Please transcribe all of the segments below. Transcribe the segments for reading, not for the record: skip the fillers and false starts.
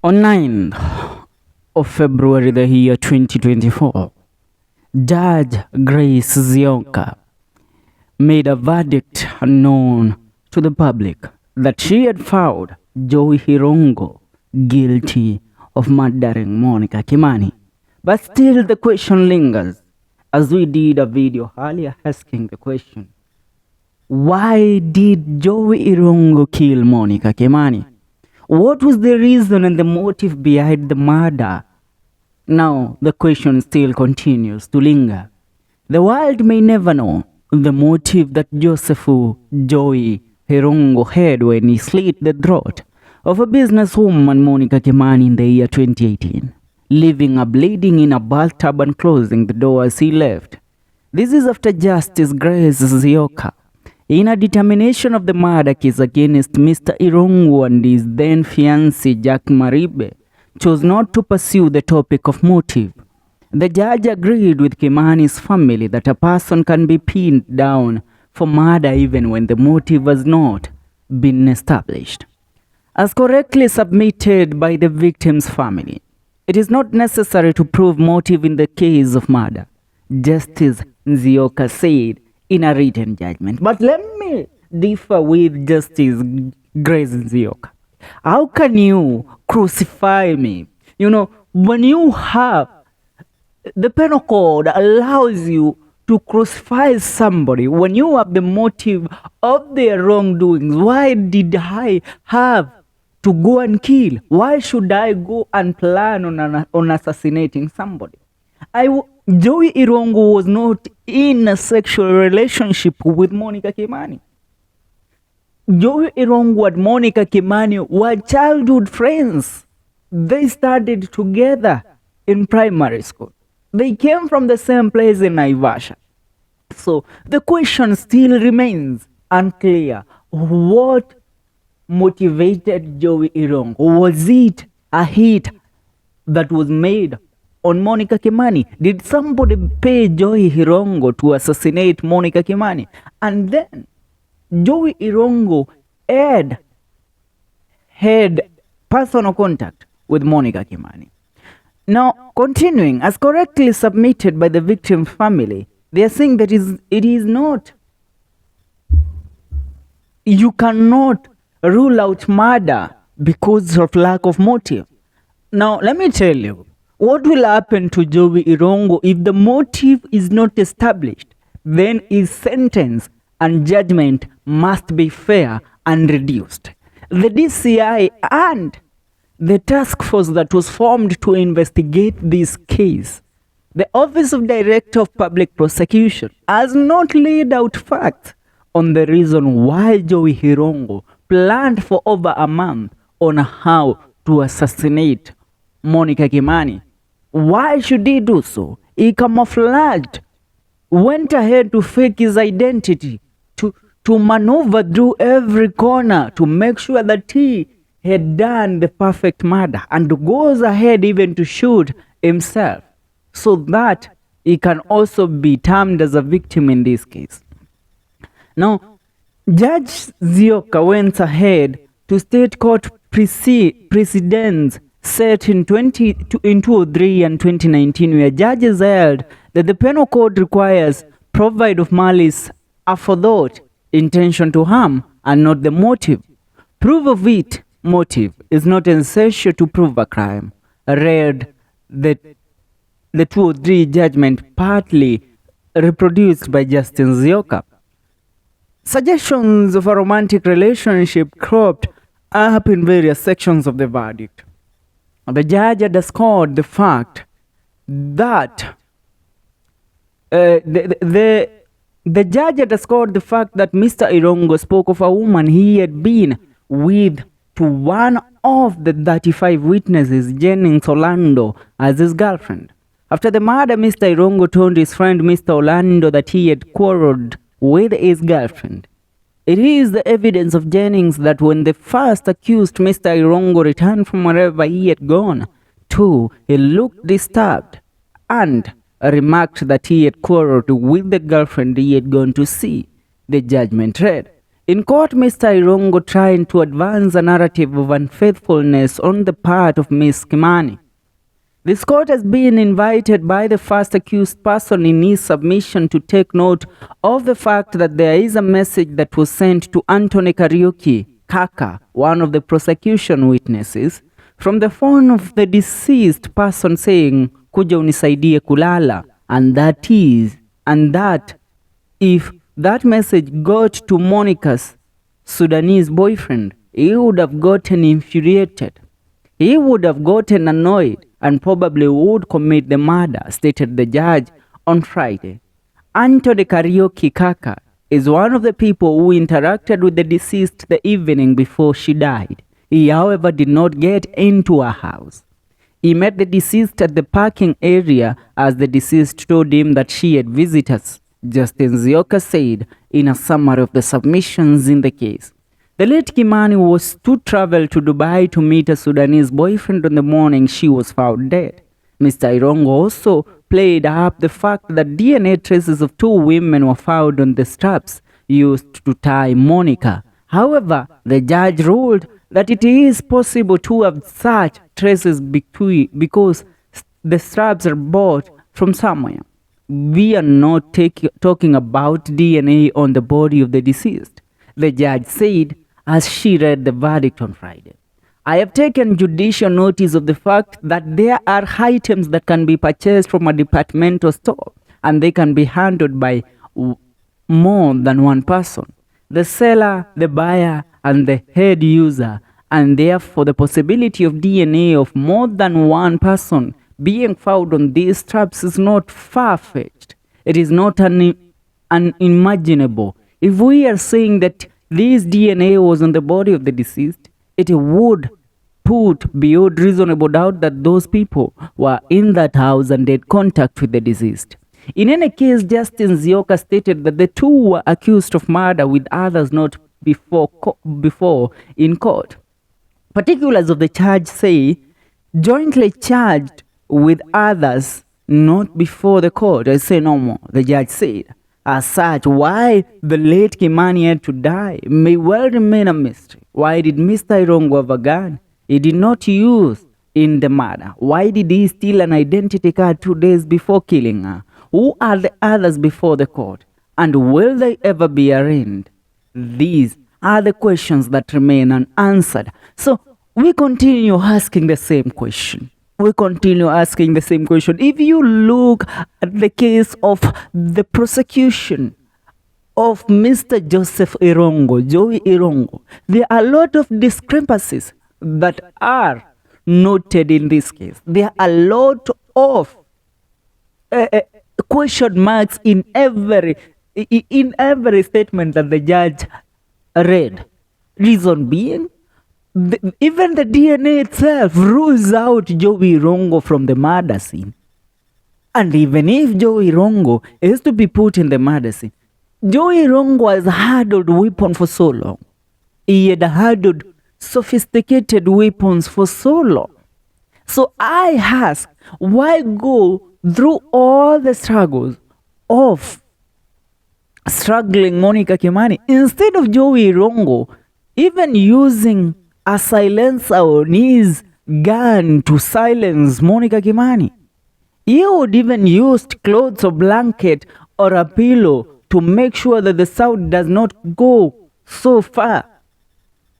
On 9th of February the year 2024, Judge Grace Zionka made a verdict known to the public that she had found Jowie Irungu guilty of murdering Monica Kimani. But still the question lingers, as we did a video earlier asking the question, why did Jowie Irungu kill Monica Kimani? What was the reason and the motive behind the murder? Now the question still continues to linger. The world may never know the motive that Jowie Irungu had when he slit the throat of a businesswoman, Monica Kimani, in the year 2018, leaving her bleeding in a bathtub and closing the door as he left. This is after Justice Grace Zionka, in a determination of the murder case against Mr. Irungu and his then fiancé Jack Maribe, chose not to pursue the topic of motive. The judge agreed with Kimani's family that a person can be pinned down for murder even when the motive has not been established. As correctly submitted by the victim's family, it is not necessary to prove motive in the case of murder, Justice Zionka said in a written judgment. But let me differ with Justice Grace Zionka. How can you crucify me? When you have the penal code allows you to crucify somebody when you have the motive of their wrongdoings. Why did I have to go and kill? Why should I go and plan on assassinating somebody? Jowie Irungu was not in a sexual relationship with Monica Kimani. Jowie Irungu and Monica Kimani were childhood friends. They studied together in primary school. They came from the same place in Naivasha. So the question still remains unclear. What motivated Jowie Irungu? Was it a hit that was made on Monica Kimani? Did somebody pay Jowie Irungu to assassinate Monica Kimani? And then Jowie Irungu had personal contact with Monica Kimani. Now, continuing, as correctly submitted by the victim's family, they are saying that it is not, you cannot rule out murder because of lack of motive. Now, let me tell you, what will happen to Jowie Irungu if the motive is not established? Then his sentence and judgment must be fair and reduced. The DCI and the task force that was formed to investigate this case, the Office of Director of Public Prosecution, has not laid out facts on the reason why Jowie Irungu planned for over a month on how to assassinate Monica Kimani. Why should he do so? He camouflaged, went ahead to fake his identity, to maneuver through every corner to make sure that he had done the perfect murder, and goes ahead even to shoot himself so that he can also be termed as a victim in this case. Now, Judge Zionka went ahead to state court precedents set in 2003 and 2019, where judges held that the penal code requires provide of malice aforethought, intention to harm, and not the motive. Proof of it, motive, is not essential to prove a crime. Read the 2003 judgment, partly reproduced by Justice Zionka. Suggestions of a romantic relationship cropped up in various sections of the verdict. The judge underscored the fact that the judge underscored the fact that Mr. Irungu spoke of a woman he had been with to one of the 35 witnesses, Jennings Orlando, as his girlfriend. After the murder, Mr. Irungu told his friend Mr. Orlando that he had quarreled with his girlfriend. It is the evidence of Jennings that when the first accused Mr. Irungu returned from wherever he had gone to, he looked disturbed and remarked that he had quarreled with the girlfriend he had gone to see. The judgment read, In court, Mr. Irungu tried to advance a narrative of unfaithfulness on the part of Ms. Kimani. This court has been invited by the first accused person in his submission to take note of the fact that there is a message that was sent to Anthony Kariuki Kaka, one of the prosecution witnesses, from the phone of the deceased person saying, "Kuja unisaidie kulala," and that if that message got to Monica's Sudanese boyfriend, he would have gotten infuriated. He would have gotten annoyed and probably would commit the murder, stated the judge on Friday. Anthony Kariuki Kaka is one of the people who interacted with the deceased the evening before she died. He, however, did not get into her house. He met the deceased at the parking area as the deceased told him that she had visitors, Justin Zioka said in a summary of the submissions in the case. The late Kimani was to travel to Dubai to meet a Sudanese boyfriend on the morning she was found dead. Mr. Irungu also played up the fact that DNA traces of two women were found on the straps used to tie Monica. However, the judge ruled that it is possible to have such traces because the straps are bought from somewhere. We are not talking about DNA on the body of the deceased, the judge said as she read the verdict on Friday. I have taken judicial notice of the fact that there are items that can be purchased from a departmental store and they can be handled by more than one person, the seller, the buyer, and the head user, and therefore the possibility of DNA of more than one person being found on these straps is not far-fetched. It is not unimaginable. If we are saying that this DNA was on the body of the deceased, it would put beyond reasonable doubt that those people were in that house and had contact with the deceased. In any case, Justin Zioka stated that the two were accused of murder with others not before in court. Particulars of the charge say, jointly charged with others not before the court. I say no more, the judge said. As such, why the late Kimani had to die may well remain a mystery. Why did Mr. Irungu have a gun he did not use in the murder? Why did he steal an identity card 2 days before killing her? Who are the others before the court? And will they ever be arraigned? These are the questions that remain unanswered. So we continue asking the same question. If you look at the case of the prosecution of Mr. Joseph Irungu, Jowie Irungu, there are a lot of discrepancies that are noted in this case. There are a lot of question marks in every statement that the judge read. Reason being, even the DNA itself rules out Jowie Irungu from the murder scene. And even if Jowie Irungu is to be put in the murder scene, Jowie Irungu has handled weapons for so long. He had handled sophisticated weapons for so long. So I ask, why go through all the struggles of struggling Monica Kimani instead of Jowie Irungu even using a silencer on his gun to silence Monica Kimani? He would even use clothes or blanket or a pillow to make sure that the sound does not go so far.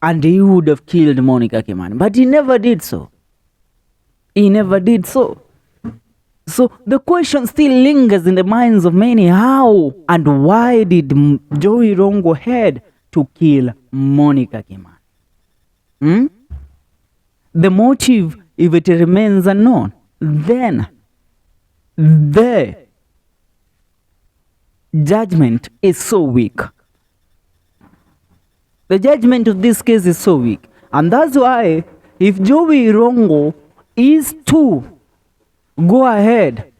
And he would have killed Monica Kimani. But he never did so. So the question still lingers in the minds of many. How and why did Jowie Irungu had to kill Monica Kimani? The motive, if it remains unknown, then the judgment is so weak. The judgment of this case is so weak. And that's why if Jowie Irungu is to go ahead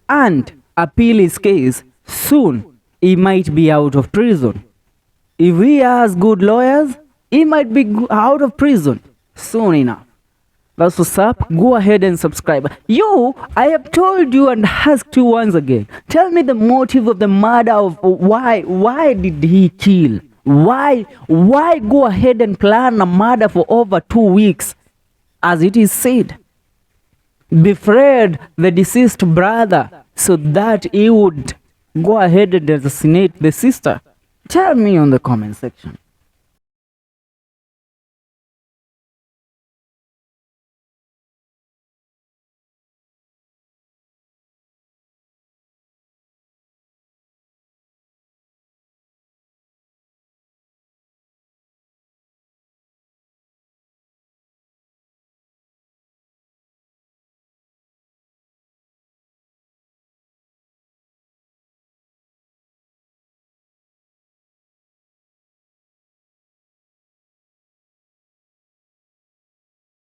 and appeal his case, soon he might be out of prison. If he has good lawyers, he might be out of prison soon enough. That's what's up. Go ahead and subscribe. I have told you and asked you once again. Tell me the motive of the murder of why did he kill? Why go ahead and plan a murder for over 2 weeks, as it is said? Befriend the deceased brother so that he would go ahead and assassinate the sister. Tell me on the comment section.